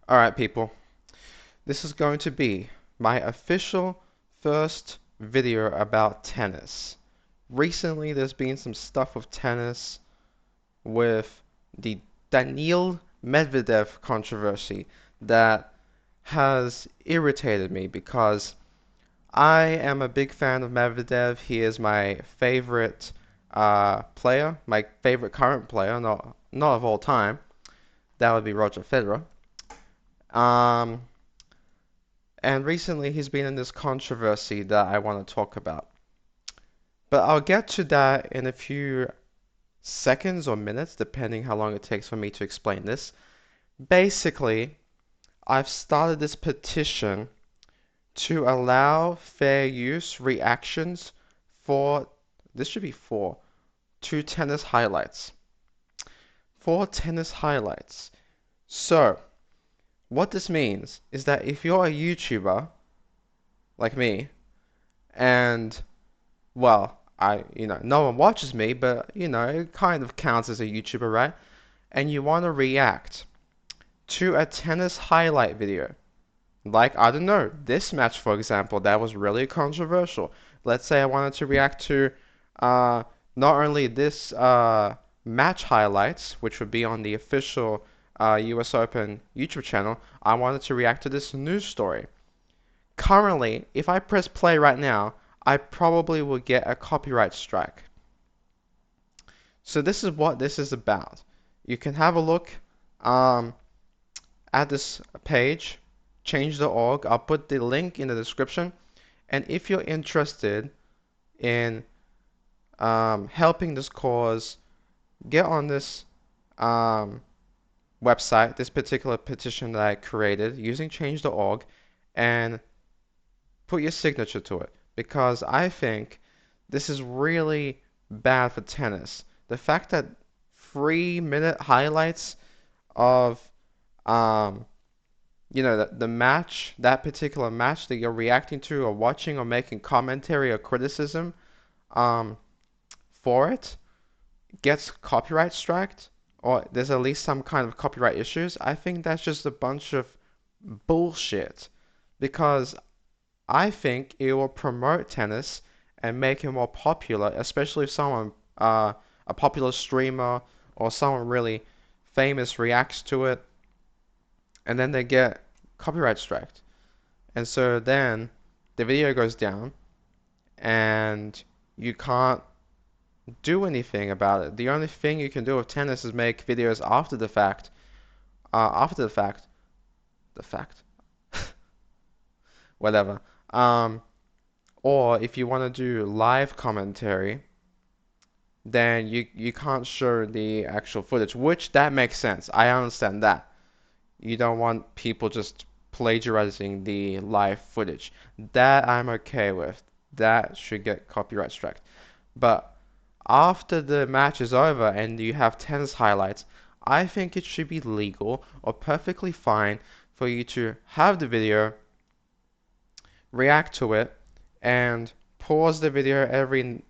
Alright, people, this is going to be my official first video about tennis. Recently, there's been some stuff with tennis with the Daniil Medvedev controversy that has irritated me because I am a big fan of Medvedev. He is my favorite player, my favorite current player, not of all time. That would be Roger Federer. Um, And recently he's been in this controversy that I want to talk about. But I'll get to that in a few seconds or minutes, depending how long it takes for me to explain this. Basically, I've started this petition to allow fair use reactions for, this should be two tennis highlights. Four tennis highlights. So, what this means is that if you're a YouTuber, like me, and well, no one watches me, but it kind of counts as a YouTuber, right? And you want to react to a tennis highlight video. Like, I don't know, this match, for example, that was really controversial. Let's say I wanted to react to uh, not only this match highlights, which would be on the official US Open YouTube channel, I wanted to react to this news story. Currently, if I press play right now, I probably will get a copyright strike. So this is what this is about. You can have a look at this page, change.org. I'll put the link in the description. And if you're interested in helping this cause, get on this website, this particular petition that I created using change.org, and put your signature to it, because I think this is really bad for tennis. The fact that 3-minute highlights of the match, that particular match that you're reacting to or watching or making commentary or criticism um, for it gets copyright striked, or there's at least some kind of copyright issues. I think that's just a bunch of bullshit, because I think it will promote tennis and make it more popular, especially if someone, a popular streamer or someone really famous reacts to it, and then they get copyright striked. And so then the video goes down, and you can't do anything about it. The only thing you can do with tennis is make videos after the fact. The fact, whatever. Or if you want to do live commentary, then you can't show the actual footage, which that makes sense. I understand that. You don't want people just plagiarizing the live footage. That I'm okay with. That should get copyright strike. But after the match is over and you have tennis highlights, I think it should be legal or perfectly fine for you to have the video, react to it, and pause the video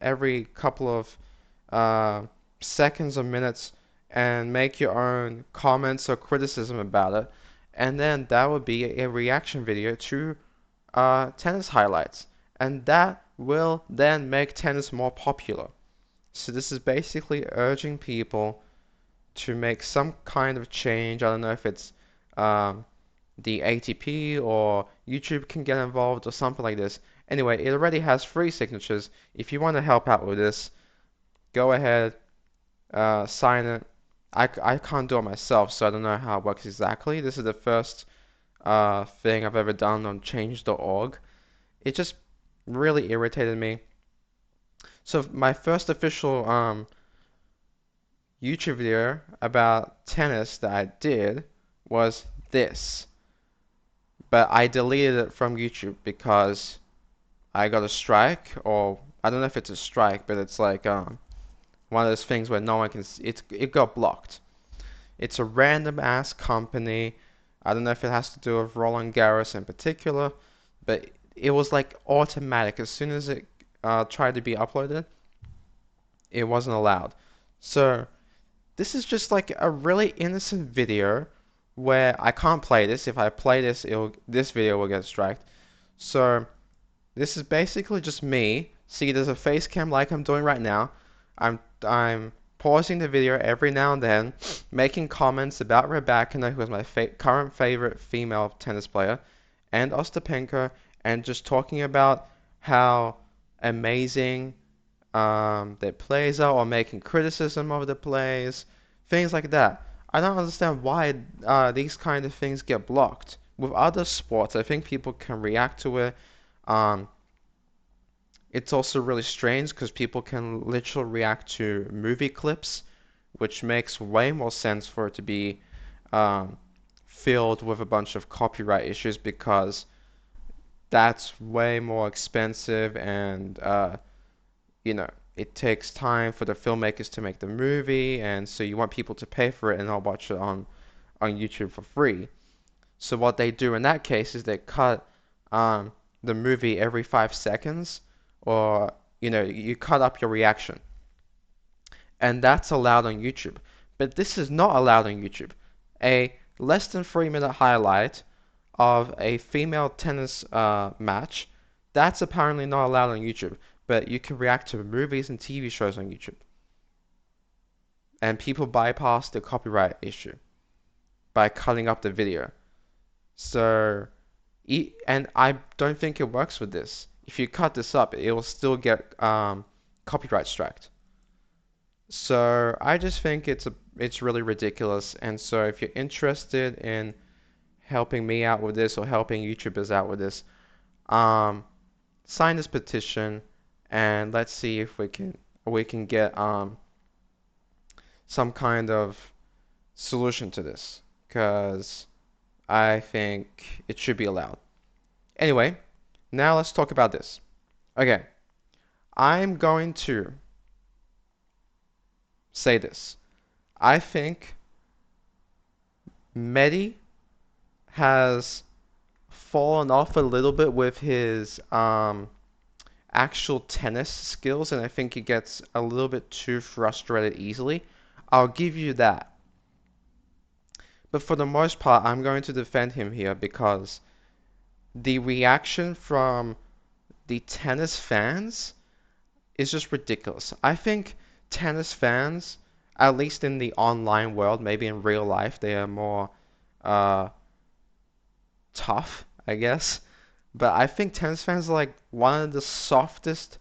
every couple of seconds or minutes and make your own comments or criticism about it, and then that would be a reaction video to tennis highlights, and that will then make tennis more popular. So this is basically urging people to make some kind of change. I don't know if it's the ATP or YouTube can get involved or something like this. Anyway, it already has 3 signatures. If you want to help out with this, go ahead, sign it. I can't do it myself, so I don't know how it works exactly. This is the first thing I've ever done on change.org. It just really irritated me. So my first official YouTube video about tennis that I did was this. But I deleted it from YouTube because I got a strike, or I don't know if it's a strike, but it's like one of those things where no one can see. It got blocked. It's a random ass company. I don't know if it has to do with Roland Garros in particular, but it was like automatic. As soon as it tried to be uploaded, it wasn't allowed. So this is just like a really innocent video where I can't play this. If I play this, this video will get striked. So this is basically just me. See, there's a face cam like I'm doing right now. I'm pausing the video every now and then, making comments about Rybakina, who is my current favorite female tennis player, and Ostapenko, and just talking about how amazing their plays are, or making criticism of the plays, things like that. I don't understand why these kind of things get blocked. With other sports, I think people can react to it. Um, it's also really strange because people can literally react to movie clips, which makes way more sense for it to be um, filled with a bunch of copyright issues because that's way more expensive and you know, it takes time for the filmmakers to make the movie, and so you want people to pay for it and not watch it on YouTube for free. So what they do in that case is they cut um, the movie every 5 seconds, or you cut up your reaction, and that's allowed on YouTube. But this is not allowed on YouTube. A less than 3 minute highlight of a female tennis match, that's apparently not allowed on YouTube. But you can react to movies and TV shows on YouTube. And people bypass the copyright issue by cutting up the video. So, and I don't think it works with this. If you cut this up, it will still get copyright striked. So I just think it's really ridiculous. And so if you're interested in helping me out with this or helping YouTubers out with this, sign this petition and let's see if we can get some kind of solution to this, because I think it should be allowed. Anyway, now let's talk about this. Okay, I'm going to say this. I think Medi has fallen off a little bit with his actual tennis skills, and I think he gets a little bit too frustrated easily. I'll give you that. But for the most part, I'm going to defend him here because the reaction from the tennis fans is just ridiculous. I think tennis fans, at least in the online world, maybe in real life, they are more uh, tough, I guess. But I think tennis fans are like one of the softest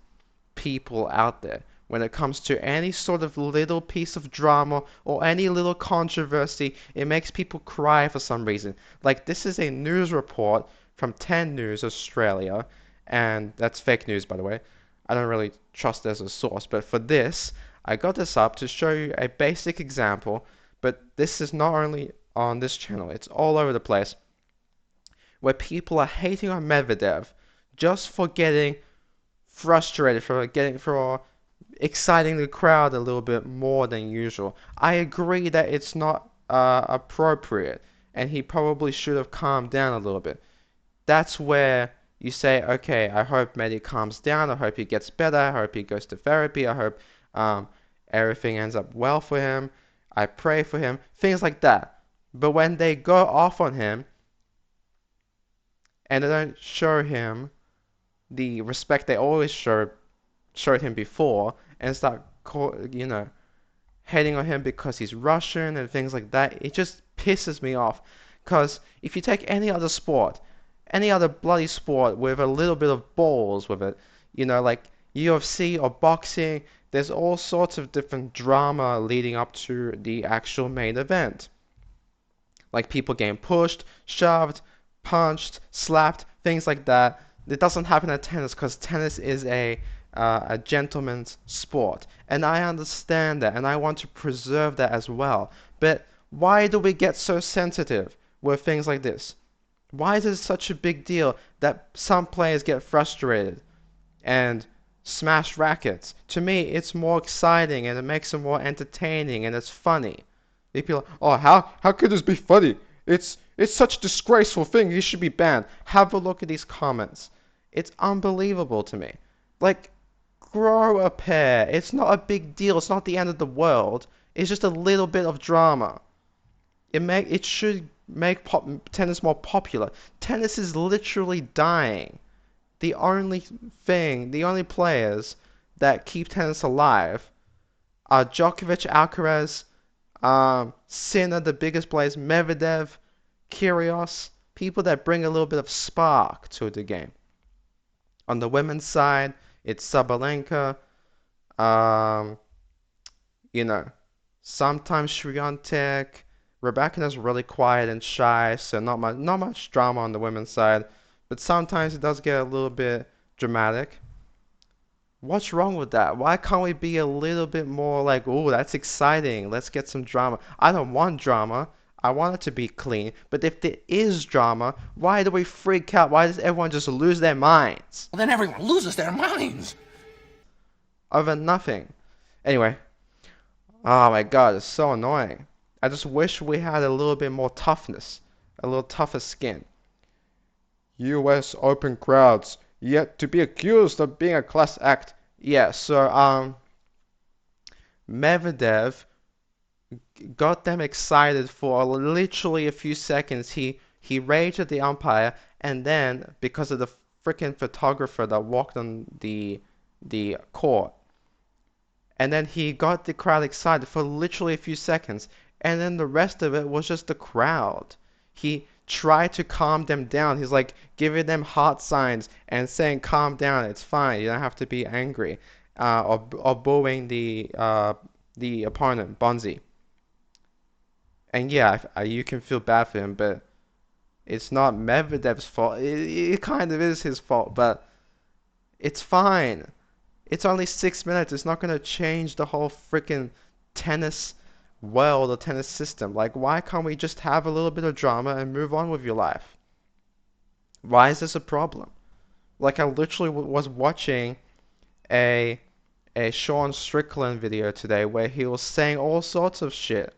people out there when it comes to any sort of little piece of drama or any little controversy. It makes people cry for some reason. Like, this is a news report from 10 News Australia, and that's fake news, by the way. I don't really trust it as a source, but for this, I got this up to show you a basic example, but this is not only on this channel, it's all over the place, where people are hating on Medvedev just for getting frustrated, for exciting the crowd a little bit more than usual. I agree that it's not appropriate, and he probably should have calmed down a little bit. That's where you say, okay, I hope Medi calms down, I hope he gets better, I hope he goes to therapy, I hope everything ends up well for him, I pray for him, things like that. But when they go off on him and they don't show him the respect they always showed him before, and start hating on him because he's Russian and things like that, it just pisses me off. Because if you take any other sport, any other bloody sport with a little bit of balls with it, like UFC or boxing, there's all sorts of different drama leading up to the actual main event. Like people getting pushed, shoved, punched, slapped, things like that. It doesn't happen at tennis because tennis is a gentleman's sport, and I understand that, and I want to preserve that as well. But why do we get so sensitive with things like this? Why is it such a big deal that some players get frustrated and smash rackets? To me, it's more exciting and it makes it more entertaining and it's funny. People are, oh, how could this be funny? It's such a disgraceful thing. He should be banned. Have a look at these comments. It's unbelievable to me. Like, grow a pair. It's not a big deal. It's not the end of the world. It's just a little bit of drama. It should make tennis more popular. Tennis is literally dying. The only players that keep tennis alive are Djokovic, Alcaraz, Sinner, the biggest players, Medvedev, Kyrgios, people that bring a little bit of spark to the game. On the women's side, it's Sabalenka, um, you know, sometimes Swiatek. Rebecca's really quiet and shy, so not much drama on the women's side, but sometimes it does get a little bit dramatic. What's wrong with that? Why can't we be a little bit more like, oh, that's exciting. Let's get some drama. I don't want drama. I want it to be clean. But if there is drama, why do we freak out? Why does everyone just lose their minds? Well, then everyone loses their minds. Over nothing. Anyway, oh my god, it's so annoying. I just wish we had a little bit more toughness, a little tougher skin. US Open crowds yet to be accused of being a class act. Yeah, so Medvedev got them excited for literally a few seconds. He raged at the umpire, and then because of the freaking photographer that walked on the court, and then he got the crowd excited for literally a few seconds, and then the rest of it was just the crowd. He tried to calm them down. He's like giving them heart signs and saying, "Calm down, it's fine. You don't have to be angry," or booing the opponent, Bonzi. And yeah, you can feel bad for him, but it's not Medvedev's fault. It kind of is his fault, but it's fine. It's only 6 minutes. It's not going to change the whole freaking tennis world or tennis system. Like, why can't we just have a little bit of drama and move on with your life? Why is this a problem? Like, I literally was watching a Sean Strickland video today where he was saying all sorts of shit.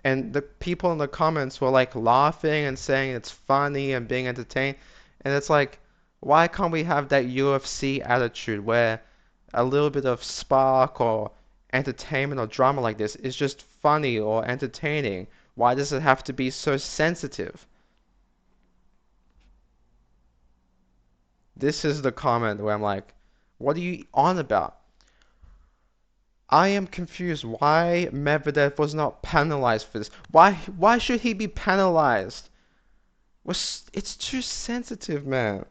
And the people in the comments were like laughing and saying it's funny and being entertained. And it's like, why can't we have that UFC attitude where a little bit of spark or entertainment or drama like this is just funny or entertaining? Why does it have to be so sensitive? This is the comment where I'm like, what are you on about? I am confused why Medvedev was not penalized for this. Why should he be penalized? It's too sensitive, man.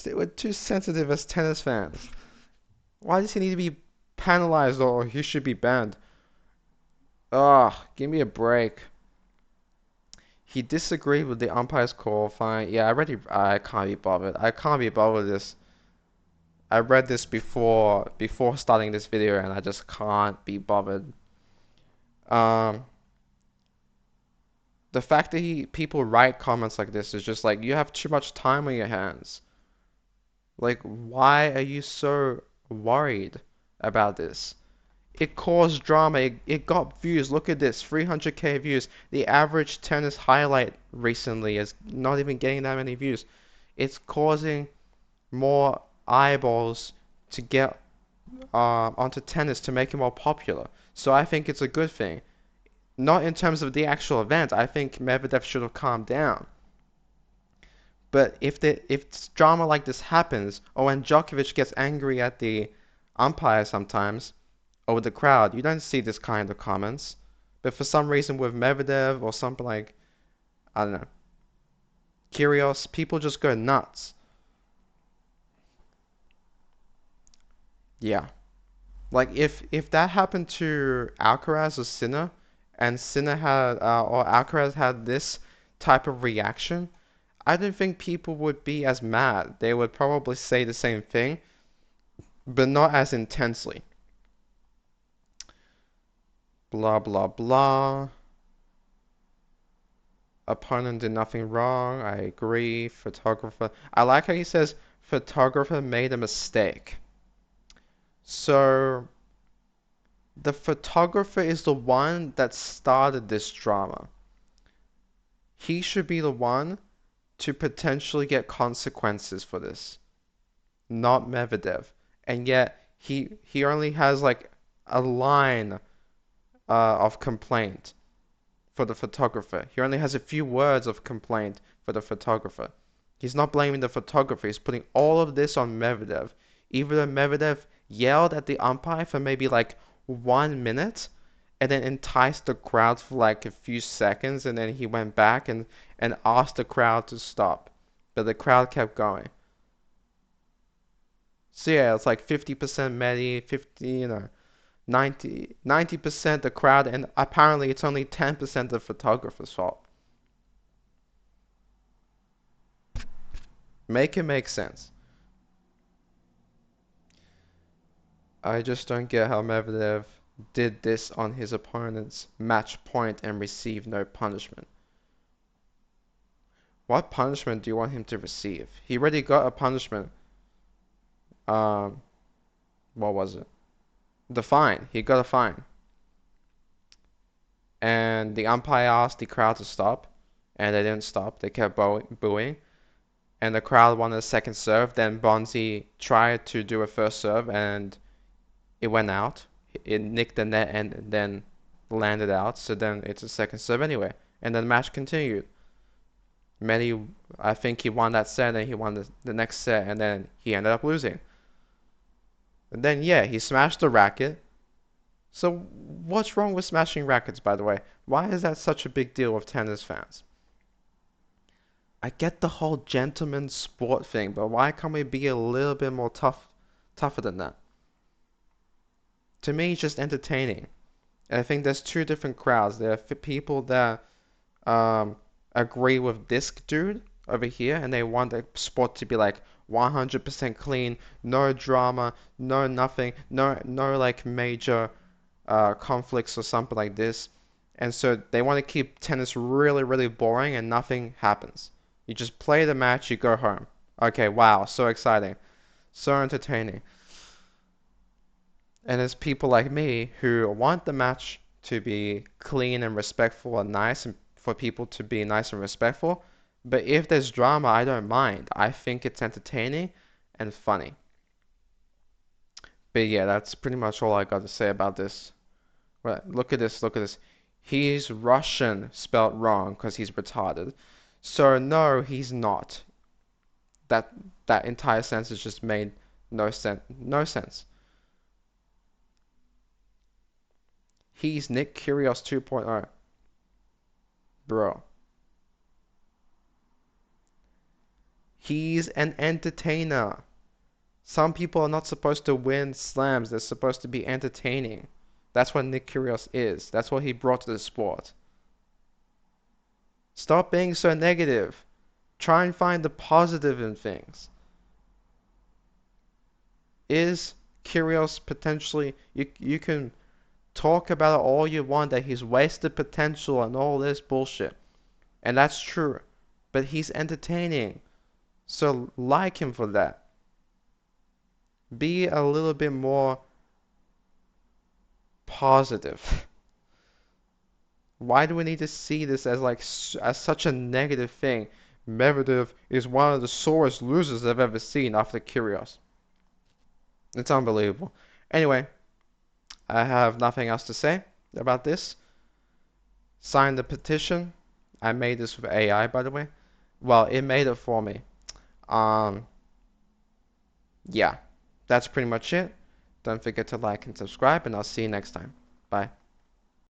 We're too sensitive as tennis fans. Why does he need to be penalized or he should be banned? Ugh, give me a break. He disagreed with the umpire's call. Fine. Yeah, I can't be bothered. I can't be bothered with this. I read this before starting this video and I just can't be bothered. Um, the fact that people write comments like this is just like, you have too much time on your hands. Like, why are you so worried about this? It caused drama. It got views. Look at this, 300k views. The average tennis highlight recently is not even getting that many views. It's causing more eyeballs to get onto tennis to make it more popular. So I think it's a good thing. Not in terms of the actual event. I think Medvedev should have calmed down. But if drama like this happens, or when Djokovic gets angry at the umpire sometimes, or with the crowd, you don't see this kind of comments. But for some reason with Medvedev or something like, I don't know, Kyrgios, people just go nuts. Yeah. Like if that happened to Alcaraz or Sinner, and Sinner had or Alcaraz had this type of reaction, I don't think people would be as mad. They would probably say the same thing, but not as intensely. Blah blah blah. Opponent did nothing wrong. I agree. Photographer. I like how he says photographer made a mistake. So the photographer is the one that started this drama. He should be the one to potentially get consequences for this, not Medvedev. And yet he only has like a line of complaint for the photographer. He only has a few words of complaint for the photographer. He's not blaming the photographer. He's putting all of this on Medvedev. Even though Medvedev yelled at the umpire for maybe like 1 minute and then enticed the crowd for like a few seconds, and then he went back and asked the crowd to stop. But the crowd kept going. So yeah, it's like 50% Medi, 50, 90% the crowd, and apparently it's only 10% the photographer's fault. Make it make sense. I just don't get how Medvedev did this on his opponent's match point and received no punishment. What punishment do you want him to receive? He already got a punishment. Um, what was it? The fine. He got a fine. And the umpire asked the crowd to stop, and they didn't stop. They kept booing. And the crowd wanted a second serve. Then Bonzi tried to do a first serve, and it went out. It nicked the net and then landed out. So then it's a second serve anyway. And then the match continued. Medi, I think he won that set, and he won the next set, and then he ended up losing. And then, yeah, he smashed the racket. So what's wrong with smashing rackets, by the way? Why is that such a big deal with tennis fans? I get the whole gentleman sport thing, but why can't we be a little bit more tougher than that? To me, it's just entertaining. And I think there's two different crowds. There are people that agree with this dude over here, and they want the sport to be like 100% clean, no drama, no nothing, no like major conflicts or something like this. And so they want to keep tennis really, really boring and nothing happens. You just play the match, you go home. Okay, wow, so exciting, so entertaining. And there's people like me who want the match to be clean and respectful and nice, and for people to be nice and respectful. But if there's drama, I don't mind. I think it's entertaining and funny. But yeah, that's pretty much all I got to say about this. Well, look at this, look at this. He's Russian spelt wrong because he's retarded. So no, he's not. That that entire sentence just made no sense. He's Nick Kyrgios 2.0. Bro. He's an entertainer. Some people are not supposed to win slams. They're supposed to be entertaining. That's what Nick Kyrgios is. That's what he brought to the sport. Stop being so negative. Try and find the positive in things. Is Kyrgios potentially... You can talk about it all you want, that he's wasted potential and all this bullshit. And that's true. But he's entertaining. So like him for that. Be a little bit more positive. Why do we need to see this as like as such a negative thing? Medvedev is one of the sorest losers I've ever seen after Kyrgios. It's unbelievable. Anyway, I have nothing else to say about this. Sign the petition. I made this with AI, by the way. Well, it made it for me. Um, yeah, that's pretty much it. Don't forget to like and subscribe, and I'll see you next time. Bye.